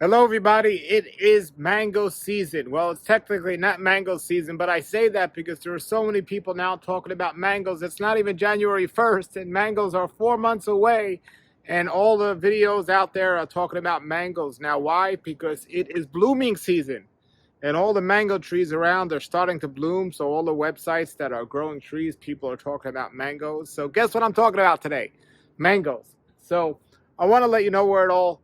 Hello, everybody. It is mango season. Well, it's technically not mango season, but I say that because there are so many people now talking about mangoes. It's not even January 1st, and mangoes are 4 months away. And all the videos out there are talking about mangoes. Now, why? Because it is blooming season. And all the mango trees around are starting to bloom. So, all the websites that are growing trees, people are talking about mangoes. So, guess what I'm talking about today? Mangoes. So, I want to let you know where it all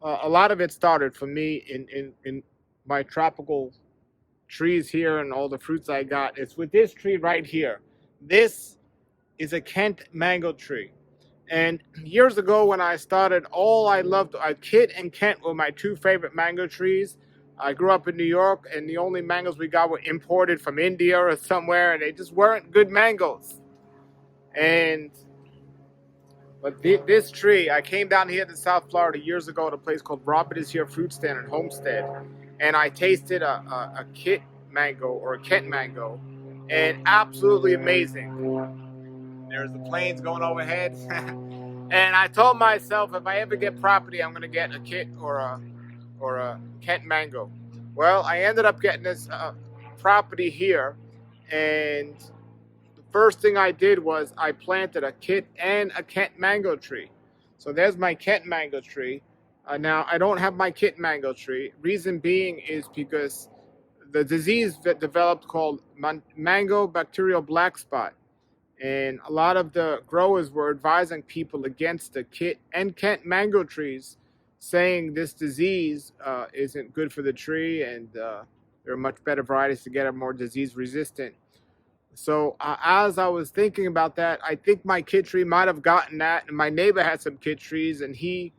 a lot of it started for me in my tropical trees here and all the fruits I got. It's with this tree right here. This is a Kent mango tree. And years ago when I started, all I loved, Kit and Kent were my two favorite mango trees. I grew up in New York, and the only mangoes we got were imported from India or somewhere, and they just weren't good mangoes. And But this tree, I came down here to South Florida years ago at a place called Robert is Here Fruit Stand in Homestead, and I tasted a Kit mango or a Kent mango, and absolutely amazing. There's the planes going overhead, and I told myself if I ever get property, I'm gonna get a Kit or a Kent mango. Well, I ended up getting this property here, and first thing I did was I planted a Kit and a Kent mango tree. So there's my Kent mango tree. Now I don't have my Kit mango tree. Reason being is because the disease that developed called mango bacterial black spot, and a lot of the growers were advising people against the Kit and Kent mango trees, saying this disease isn't good for the tree, and there are much better varieties to get it more disease resistant. So as I was thinking about that, I think my Kit tree might have gotten that, and my neighbor had some Kit trees, and he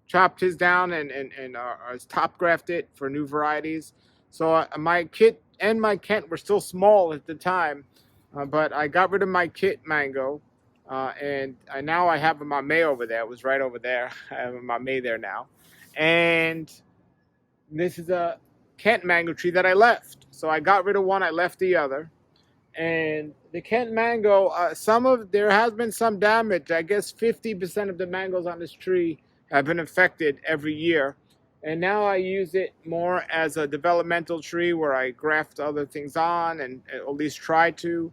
chopped his down and top grafted for new varieties. So my Kit and my Kent were still small at the time, but I got rid of my Kit mango, and now I have a Mamey over there. It was right over there. I have a Mamey there now, and this is a Kent mango tree that I left. So I got rid of one, I left the other. And the Kent mango, there has been some damage. I guess 50% of the mangoes on this tree have been affected every year. And now I use it more as a developmental tree where I graft other things on, and at least try to.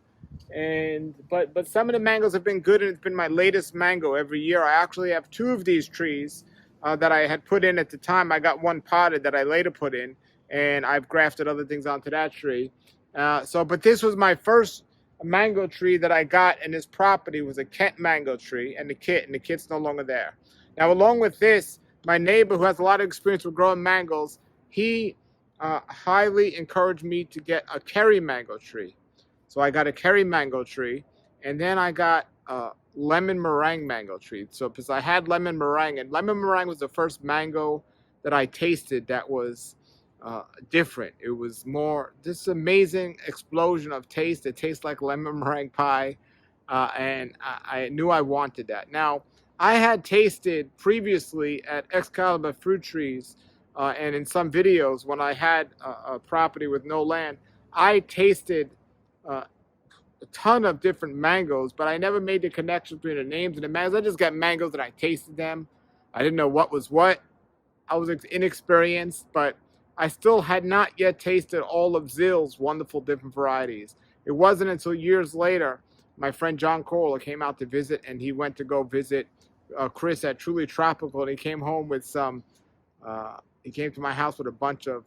But some of the mangoes have been good, and it's been my latest mango every year. I actually have two of these trees that I had put in at the time. I got one potted that I later put in, and I've grafted other things onto that tree. But this was my first mango tree that I got in this property. Was a Kent mango tree, and the Kit's no longer there. Now, along with this, my neighbor, who has a lot of experience with growing mangoes, he highly encouraged me to get a Kerry mango tree. So I got a Kerry mango tree, and then I got a lemon meringue mango tree. So because I had lemon meringue, and lemon meringue was the first mango that I tasted that was different. It was more this amazing explosion of taste. It tastes like lemon meringue pie, and I knew I wanted that. Now, I had tasted previously at Excalibur Fruit Trees and in some videos when I had a property with no land, I tasted a ton of different mangoes, but I never made the connection between the names and the mangoes. I just got mangoes and I tasted them. I didn't know what was what. I was inexperienced, but I still had not yet tasted all of Zill's wonderful different varieties. It wasn't until years later, my friend John Corolla came out to visit, and he went to go visit Chris at Truly Tropical, and he came home with some. He came to my house with a bunch of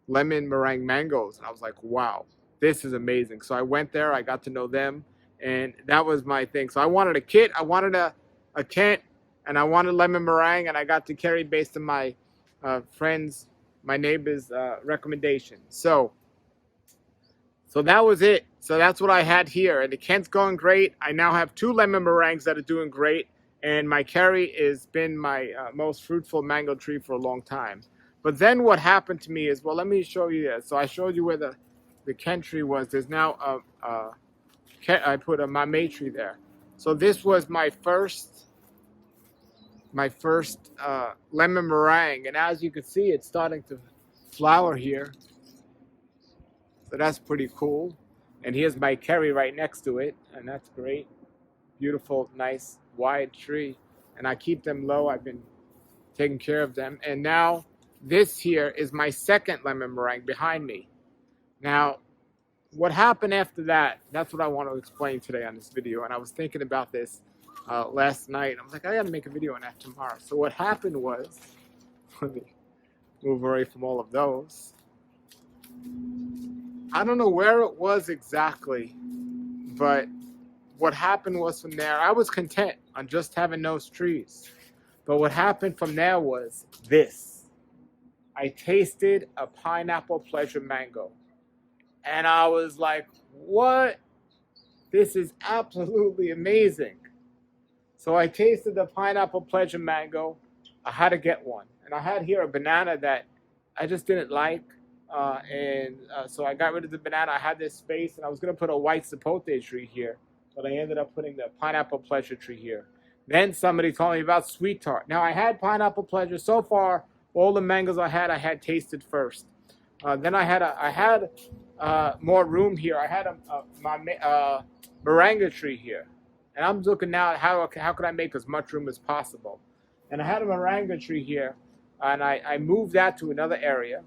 lemon meringue mangoes, and I was like, "Wow, this is amazing!" So I went there, I got to know them, and that was my thing. So I wanted a Kit, I wanted a Kent, and I wanted lemon meringue, and I got to Kerry based on my friends, my neighbor's recommendation. So that was it. So that's what I had here, and the Kent's going great. I now have two lemon meringues that are doing great, and my Kerry has been my most fruitful mango tree for a long time. But then what happened to me is, well, let me show you this. So I showed you where the Kent tree was. There's now I put a Mamey tree there. So this was my first lemon meringue, and as you can see, it's starting to flower here, so that's pretty cool. And here's my Kerry right next to it, and that's great. Beautiful, nice, wide tree, and I keep them low. I've been taking care of them. And now this here is my second lemon meringue behind me. Now, what happened after that, that's what I want to explain today on this video. And I was thinking about this last night. I was like, I got to make a video on that tomorrow. So what happened was, let me move away from all of those. I don't know where it was exactly, but what happened was from there, I was content on just having those trees. But what happened from there was this. I tasted a pineapple pleasure mango. And I was like, what? This is absolutely amazing. So I tasted the pineapple pleasure mango. I had to get one. And I had here a banana that I just didn't like. So I got rid of the banana. I had this space, and I was going to put a white sapote tree here. But I ended up putting the pineapple pleasure tree here. Then somebody told me about sweet tart. Now, I had pineapple pleasure. So far, all the mangoes I had tasted first. Then I had more room here. I had my moringa tree here. And I'm looking now at how could I make as much room as possible. And I had a moringa tree here. And I moved that to another area.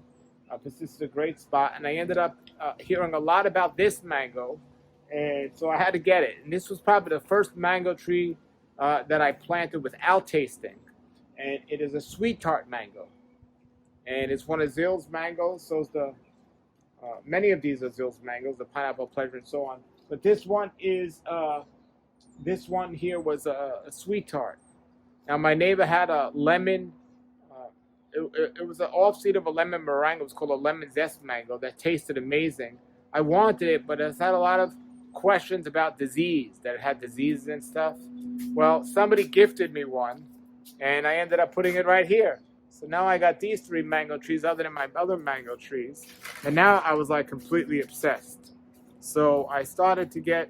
This is a great spot. And I ended up hearing a lot about this mango. And so I had to get it. And this was probably the first mango tree that I planted without tasting. And it is a sweet tart mango. And it's one of Zill's mangoes. So it's the many of these are Zill's mangoes, the pineapple pleasure and so on. But this one is this one here was a sweet tart. Now my neighbor had a lemon. It was an offseed of a lemon meringue. It was called a lemon zest mango that tasted amazing. I wanted it, but it's had a lot of questions about disease, that it had diseases and stuff. Well, somebody gifted me one, and I ended up putting it right here. So now I got these 3 mango trees other than my other mango trees. And now I was like completely obsessed. So I started to get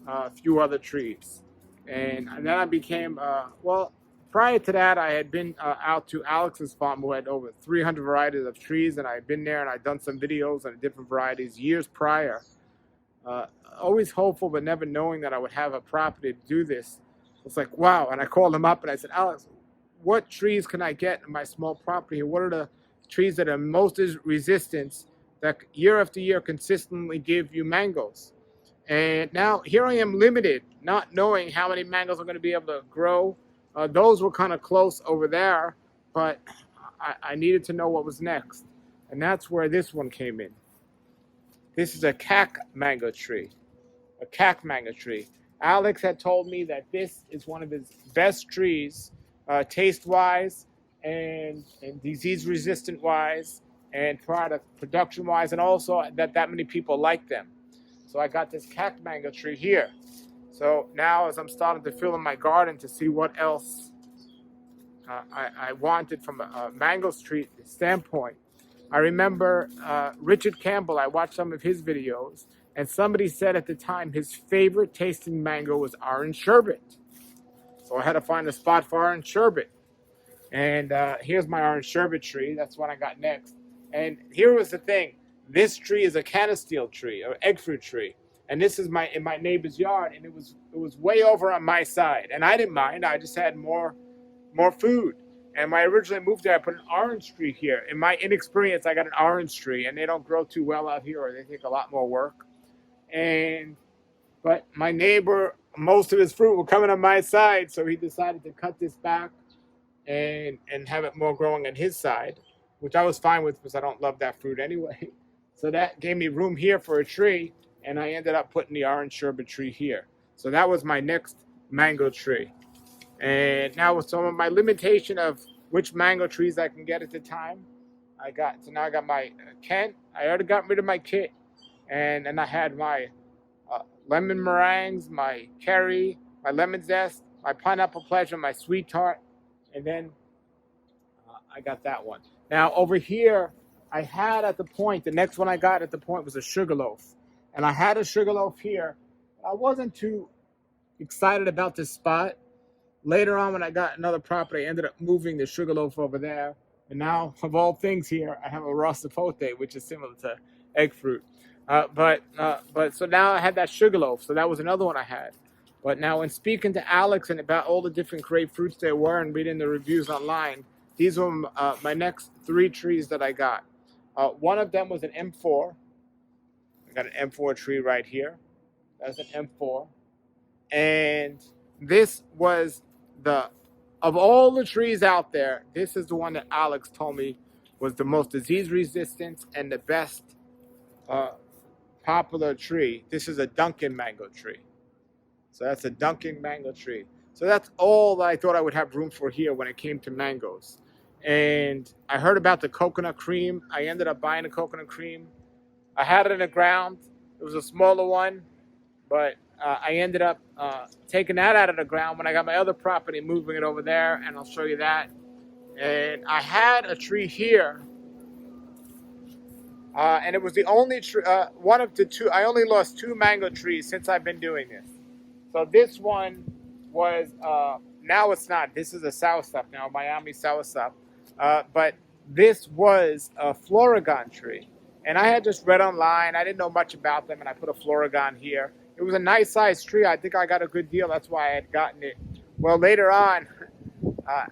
a few other trees. And then I became, well, prior to that, I had been out to Alex's farm who had over 300 varieties of trees. And I had been there and I'd done some videos on different varieties years prior. Always hopeful, but never knowing that I would have a property to do this. It's like, wow. And I called him up and I said, Alex, what trees can I get in my small property? What are the trees that are most resistant that year after year consistently give you mangoes? And now here I am limited, not knowing how many mangoes I'm going to be able to grow. Those were kind of close over there, but I needed to know what was next. And that's where this one came in. This is a cac mango tree. A cac mango tree. Alex had told me that this is one of his best trees, taste-wise and disease-resistant-wise and product production-wise, and also that many people like them. So I got this cac mango tree here. So now as I'm starting to fill in my garden to see what else I wanted from a mango tree standpoint, I remember Richard Campbell. I watched some of his videos, and somebody said at the time his favorite tasting mango was orange sherbet. So I had to find a spot for orange sherbet. And here's my orange sherbet tree. That's what I got next. And here was the thing. This tree is a canasteel tree, or egg fruit tree. And this is in my neighbor's yard, and it was way over on my side. And I didn't mind. I just had more food. And when I originally moved there, I put an orange tree here. In my inexperience, I got an orange tree, and they don't grow too well out here, or they take a lot more work. But my neighbor, most of his fruit were coming on my side, so he decided to cut this back and have it more growing on his side, which I was fine with because I don't love that fruit anyway. So that gave me room here for a tree, and I ended up putting the orange sherbet tree here. So that was my next mango tree. And now with some of my limitation of which mango trees I can get at the time, now I got my Kent. I already got rid of my kit, and I had my lemon meringues, my cherry, my lemon zest, my pineapple pleasure, my sweet tart, and then I got that one. Now over here, I had at the point, the next one I got at the point was a sugarloaf. And I had a sugarloaf here. I wasn't too excited about this spot. Later on, when I got another property, I ended up moving the sugarloaf over there. And now, of all things here, I have a raw sapote, which is similar to egg fruit. But so now I had that sugarloaf. So that was another one I had. But now when speaking to Alex and about all the different great fruits there were and reading the reviews online, these were my next 3 trees that I got. One of them was an M4. I got an M4 tree right here. That's an M4. And this was of all the trees out there, this is the one that Alex told me was the most disease resistant and the best popular tree. This is a Dunkin mango tree. So that's a Dunkin mango tree. So that's all that I thought I would have room for here when it came to mangoes. And I heard about the coconut cream. I ended up buying the coconut cream. I had it in the ground. It was a smaller one, but I ended up taking that out of the ground when I got my other property, moving it over there, and I'll show you that. And I had a tree here, and it was the only tree, one of the 2. I only lost 2 mango trees since I've been doing this. So this one was, now it's not. This is a soursop now, Miami soursop. But this was a Florigon tree. And I had just read online. I didn't know much about them, and I put a Florigon here. It was a nice sized tree. I think I got a good deal. That's why I had gotten it. Well, later on,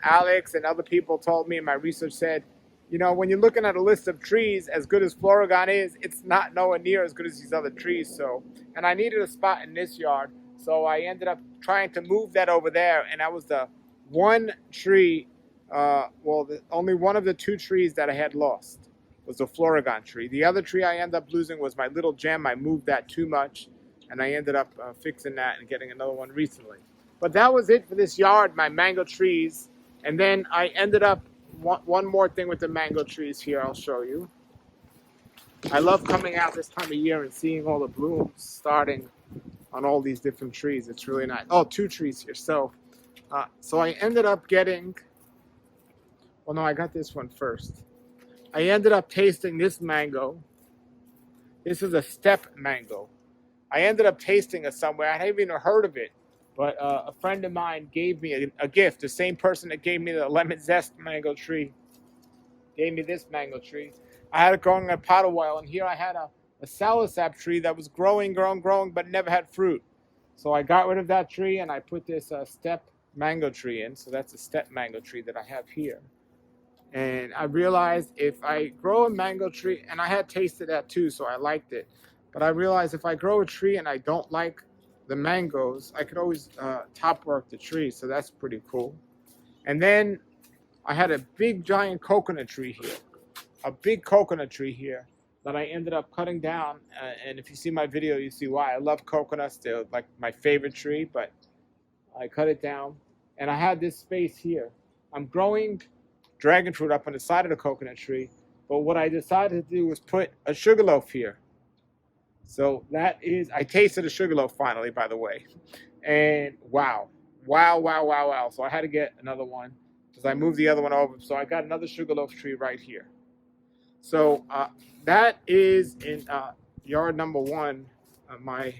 Alex and other people told me, and my research said, you know, when you're looking at a list of trees, as good as Florigon is, it's not nowhere near as good as these other trees. So, and I needed a spot in this yard. So I ended up trying to move that over there. And that was the one tree, only one of the 2 trees that I had lost was the Florigon tree. The other tree I ended up losing was my little gem. I moved that too much. And I ended up fixing that and getting another one recently. But that was it for this yard, my mango trees. And then I ended up, one more thing with the mango trees here, I'll show you. I love coming out this time of year and seeing all the blooms starting on all these different trees. It's really nice. Oh, 2 trees here. So I ended up getting, well, no, I got this one first. I ended up tasting this mango. This is a step mango. I ended up tasting it somewhere. I hadn't even heard of it, but a friend of mine gave me a gift. The same person that gave me the lemon zest mango tree gave me this mango tree. I had it growing in a pot a while, and here I had a soursop tree that was growing, but never had fruit. So I got rid of that tree, and I put this step mango tree in. So that's a step mango tree that I have here. And I realized if I grow a mango tree, and I had tasted that too, so I liked it. But I realized if I grow a tree and I don't like the mangoes, I could always top work the tree. So that's pretty cool. And then I had a big giant coconut tree here. A big coconut tree here that I ended up cutting down. And if you see my video, you see why. I love coconuts. They're like my favorite tree, but I cut it down. And I had this space here. I'm growing dragon fruit up on the side of the coconut tree. But what I decided to do was put a sugarloaf here. So that is, I tasted a sugarloaf finally, by the way. And wow. So I had to get another one because I moved the other one over. So I got another sugarloaf tree right here. So that is in yard number 1, my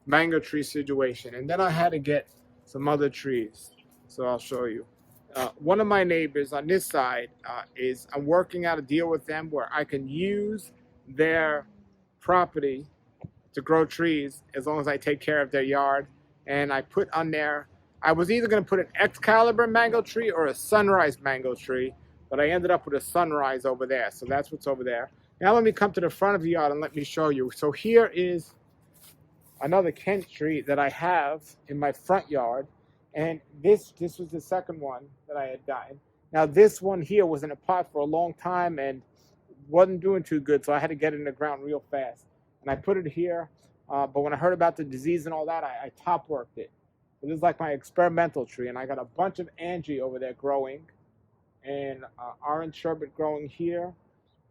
mango tree situation. And then I had to get some other trees. So I'll show you. One of my neighbors on this side I'm working out a deal with them where I can use their property to grow trees as long as I take care of their yard. And I put on there, I was either going to put an Excalibur mango tree or a Sunrise mango tree, but I ended up with a Sunrise over there. So that's what's over there. Now let me come to the front of the yard and let me show you. So here is another Kent tree that I have in my front yard. And this was the second one that I had gotten. Now this one here was in a pot for a long time and wasn't doing too good, so I had to get it in the ground real fast. And I put it here, but when I heard about the disease and all that, I top worked it. So this is like my experimental tree, and I got a bunch of Angie over there growing, and orange sherbet growing here,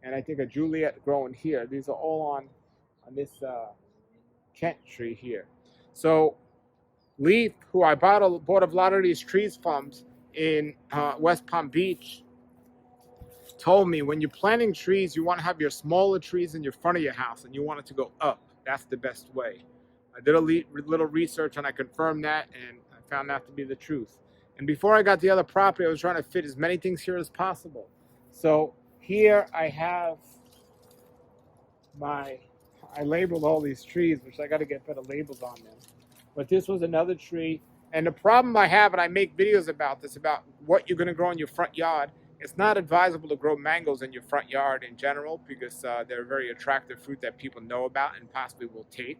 and I think a Juliet growing here. These are all on this Kent tree here. So Leaf, who I bought a lot of these trees from in West Palm Beach, told me when you're planting trees, you want to have your smaller trees in your front of your house and you want it to go up. That's the best way. I did a little research and I confirmed that, and I found that to be the truth. And before I got the other property, I was trying to fit as many things here as possible. So here I have I labeled all these trees, which I got to get better labels on them. But this was another tree. And the problem I have, and I make videos about this, about what you're going to grow in your front yard, It's not advisable to grow mangoes in your front yard in general because they're a very attractive fruit that people know about and possibly will take.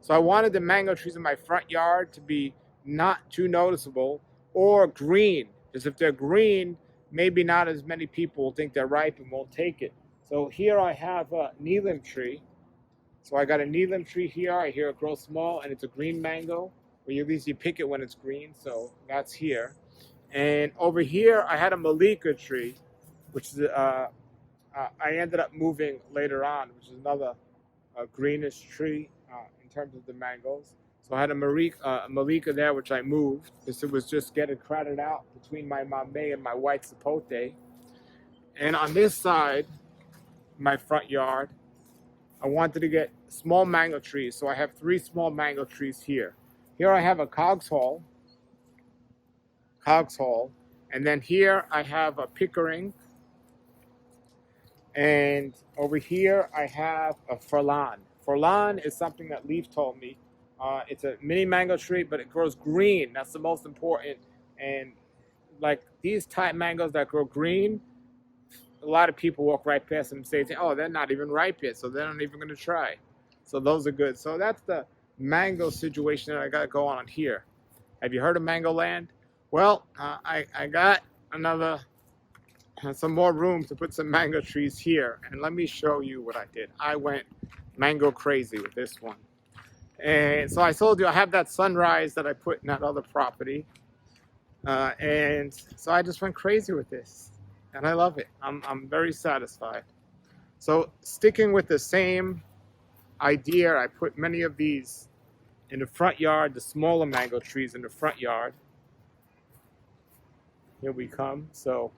So I wanted the mango trees in my front yard to be not too noticeable or green, because if they're green, maybe not as many people will think they're ripe and won't take it. So here I have a Neelam tree. So I got a Neelam tree here. I hear it grow small, and it's a green mango. Or at least you pick it when it's green. So that's here. And over here, I had a Malika tree, which is I ended up moving later on, which is another greenish tree in terms of the mangoes. So I had a Malika there, which I moved because it was just getting crowded out between my Mame and my white Sapote. And on this side, my front yard, I wanted to get small mango trees. So I have 3 small mango trees here. Here I have a Coggshall. And then here I have a Pickering. And over here I have a Furlan. Furlan is something that Leaf told me. It's a mini mango tree, but it grows green. That's the most important. And like these type mangoes that grow green, a lot of people walk right past them and say, oh, they're not even ripe yet, so they're not even going to try. So those are good. So that's the mango situation that I got going on here. Have you heard of Mango Land? Well, I got some more room to put some mango trees here. And let me show you what I did. I went mango crazy with this one. And so I told you I have that sunrise that I put in that other property. And so I just went crazy with this. And I love it. I'm very satisfied. So sticking with the same idea, I put many of these in the front yard, the smaller mango trees in the front yard. Here we come. So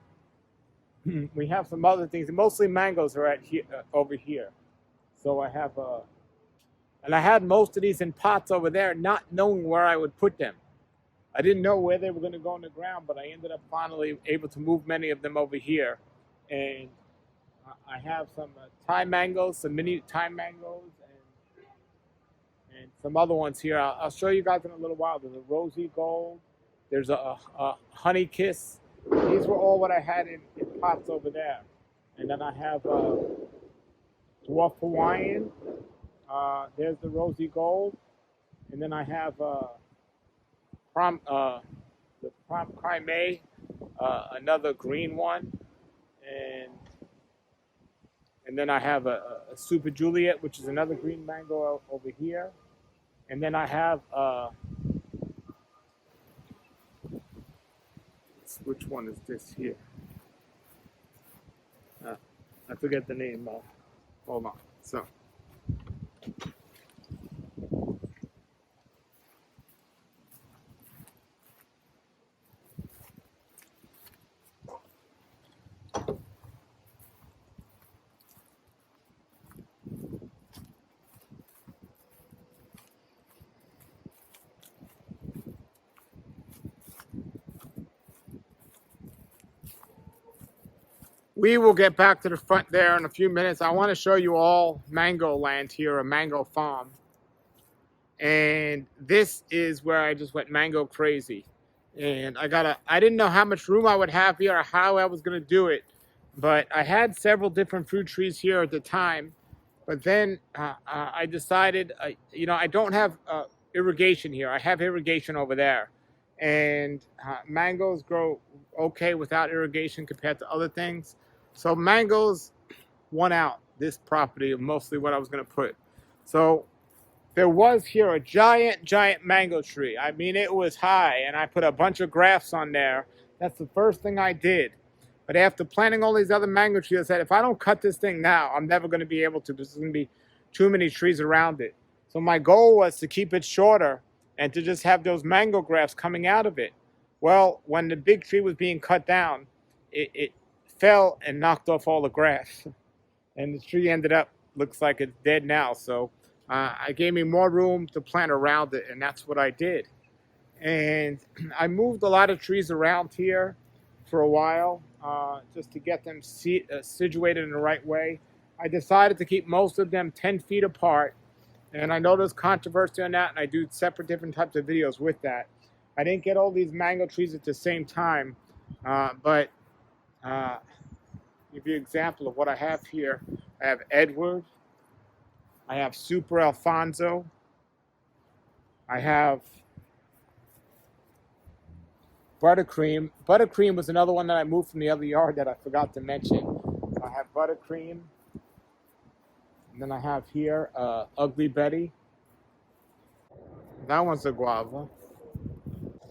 we have some other things. Mostly mangoes are over here. So I have and I had most of these in pots over there, not knowing where I would put them. I didn't know where they were going to go in the ground, but I ended up finally able to move many of them over here. And I have some Thai mangoes, some mini Thai mangoes, and some other ones here. I'll show you guys in a little while. There's a rosy gold. There's a honey kiss. These were all what I had in pots over there. And then I have dwarf Hawaiian. There's the rosy gold. And then I have the prom Crime, another green one. And then I have a Super Juliet, which is another green mango over here. And then I have which one is this here? I forget the name. Hold on. So. We will get back to the front there in a few minutes. I want to show you all mango land here, a mango farm. And this is where I just went mango crazy. And I didn't know how much room I would have here or how I was going to do it. But I had several different fruit trees here at the time. But then I decided, I don't have irrigation here. I have irrigation over there. And mangoes grow okay without irrigation compared to other things. So mangoes won out this property of mostly what I was going to put. So there was here a giant mango tree. I mean, it was high, and I put a bunch of grafts on there. That's the first thing I did. But after planting all these other mango trees, I said, if I don't cut this thing now, I'm never going to be able to. There's going to be too many trees around it. So my goal was to keep it shorter and to just have those mango grafts coming out of it. Well, when the big tree was being cut down, it fell and knocked off all the grafts. And the tree ended up, looks like it's dead now. So it gave me more room to plant around it, and that's what I did. And I moved a lot of trees around here for a while just to get them situated in the right way. I decided to keep most of them 10 feet apart. And I know there's controversy on that, and I do separate different types of videos with that. I didn't get all these mango trees at the same time, but Uh, give you an example of what I have here. I have Edward. I have Super Alfonso. I have Buttercream. Buttercream was another one that I moved from the other yard that I forgot to mention. I have Buttercream. And then I have here Ugly Betty. That one's a guava.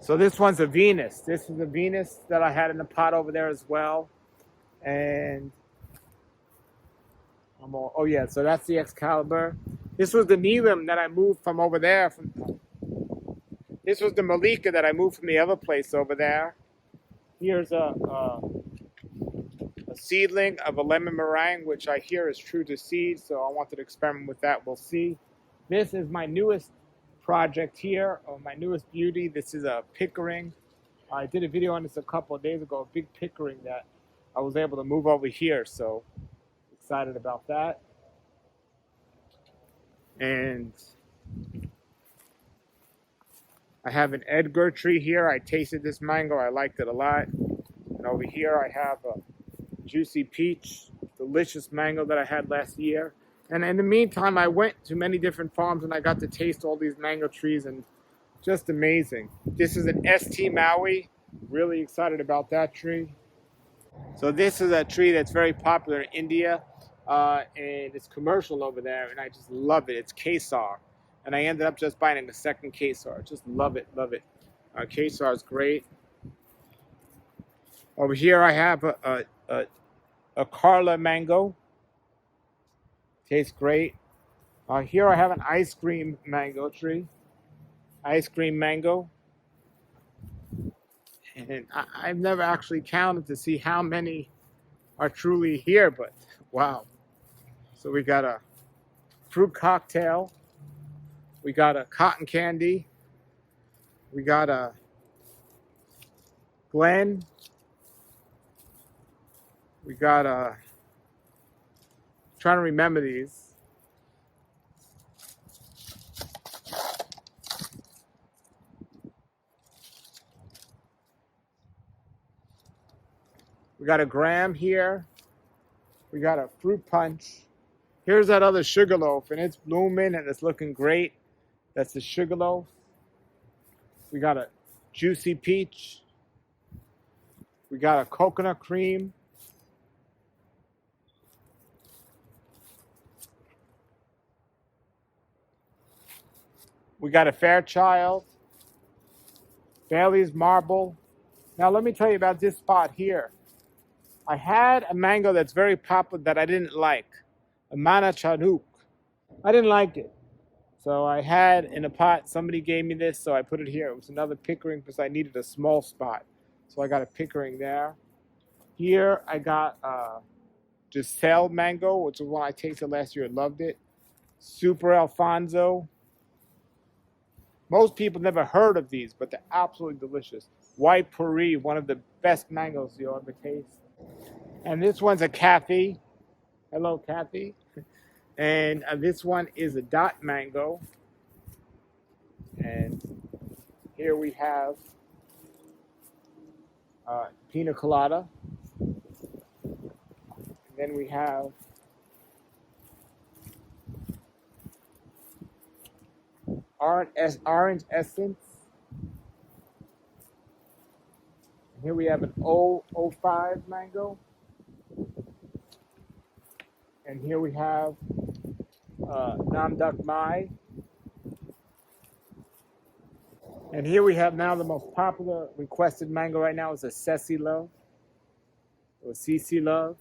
So this one's a Venus. This is a Venus that I had in the pot over there as well. And oh yeah, so that's the Excalibur. This was the Neelam that I moved from over there. This was the Malika that I moved from the other place over there. Here's a seedling of a lemon meringue, which I hear is true to seed, so I wanted to experiment with that. We'll see. This is my newest project here, or my newest beauty. This is a Pickering. I did a video on this a couple of days ago, a big Pickering that I was able to move over here, so excited about that. And I have an Edgar tree here. I tasted this mango. I liked it a lot. And over here I have a Juicy Peach, delicious mango that I had last year. And in the meantime, I went to many different farms and I got to taste all these mango trees, and just amazing. This is an ST Maui. Really excited about that tree. So this is a tree that's very popular in India, and it's commercial over there, and I just love it. It's Kesar. And I ended up just buying a second Kesar. Just love it, love it. Kesar is great. Over here I have a Carla mango. Tastes great. Here I have an ice cream mango tree. Ice cream mango. And I've never actually counted to see how many are truly here, but wow. So we got a fruit cocktail. We got a cotton candy. We got a Glen. We got a, trying to remember these. We got a Graham here. We got a fruit punch. Here's that other sugarloaf, and it's blooming and it's looking great. That's the sugarloaf. We got a Juicy Peach. We got a coconut cream. We got a Fairchild. Bailey's Marble. Now let me tell you about this spot here. I had a mango that's very popular that I didn't like. A Mana Chanook. I didn't like it. So I had in a pot, somebody gave me this, so I put it here. It was another Pickering because I needed a small spot. So I got a Pickering there. Here I got Giselle mango, which is one I tasted last year and loved it. Super Alfonso. Most people never heard of these, but they're absolutely delicious. White Puri, one of the best mangoes you'll ever taste. And this one's a Kathy. Hello, Kathy. And this one is a Dot mango. And here we have Pina Colada. And then we have Orange Essence. And here we have an 005 mango. And here we have Nam Duck Mai. And here we have now the most popular requested mango right now is a Ceci Love. Or CC Love.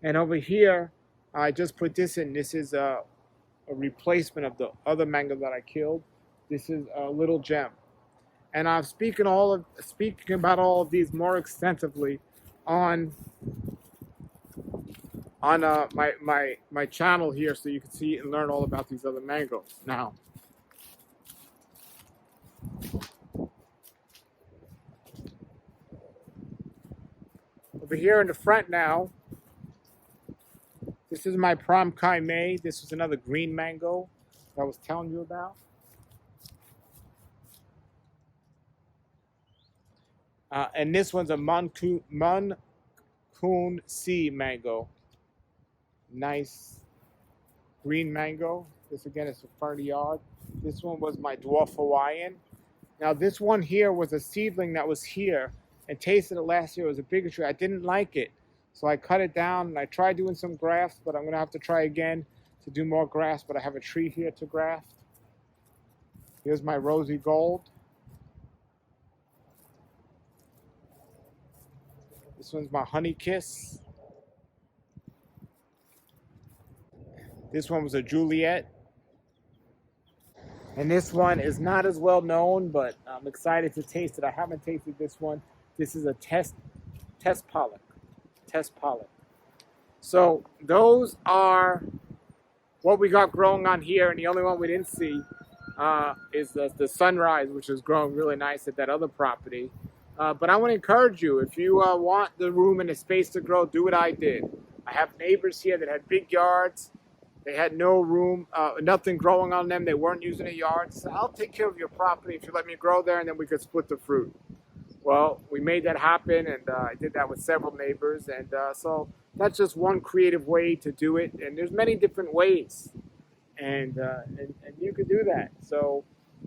And over here, I just put this in. This is a replacement of the other mango that I killed. This is a Little Gem. And I'm speaking about all of these more extensively on my channel here, so you can see and learn all about these other mangoes. Now, over here in the front now, this is my Prom Kai Mei. This is another green mango that I was telling you about. And this one's a Mun Coon C mango. Nice green mango. This again is a front of the yard. This one was my dwarf Hawaiian. Now this one here was a seedling that was here and tasted it last year. It was a bigger tree. I didn't like it. So I cut it down and I tried doing some grafts, but I'm gonna have to try again to do more grafts, but I have a tree here to graft. Here's my rosy gold. This one's my honey kiss. This one was a Juliet. And this one is not as well known, but I'm excited to taste it. I haven't tasted this one. This is a test pollock. Test pollock. So those are what we got growing on here, and the only one we didn't see is the sunrise, which is growing really nice at that other property. But I want to encourage you, if you want the room and the space to grow, do what I did. I have neighbors here that had big yards. They had no room, nothing growing on them. They weren't using a yard. So I'll take care of your property if you let me grow there, and then we could split the fruit. Well, we made that happen, and I did that with several neighbors. And so that's just one creative way to do it. And there's many different ways, and you could do that. So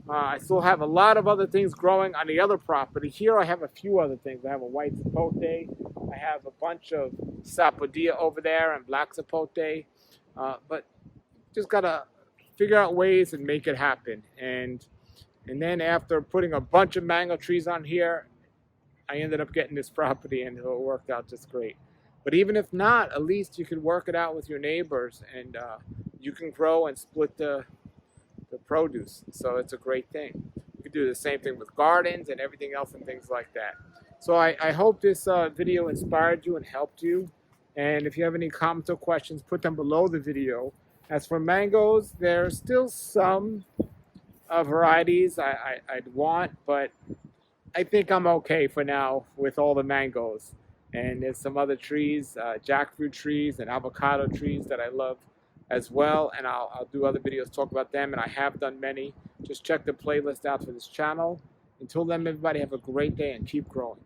I still have a lot of other things growing on the other property. Here I have a few other things. I have a white zapote. I have a bunch of sapodilla over there and black zapote. But just gotta figure out ways and make it happen. And then after putting a bunch of mango trees on here, I ended up getting this property, and it worked out just great. But even if not, at least you can work it out with your neighbors, and you can grow and split the produce. So it's a great thing. You can do the same thing with gardens and everything else and things like that. So I hope this video inspired you and helped you. And if you have any comments or questions, put them below the video. As for mangoes, there's still some varieties I'd want, but I think I'm okay for now with all the mangoes. And there's some other trees, jackfruit trees and avocado trees that I love as well. And I'll do other videos talk about them, and I have done many. Just check the playlist out for this channel. Until then, everybody, have a great day and keep growing.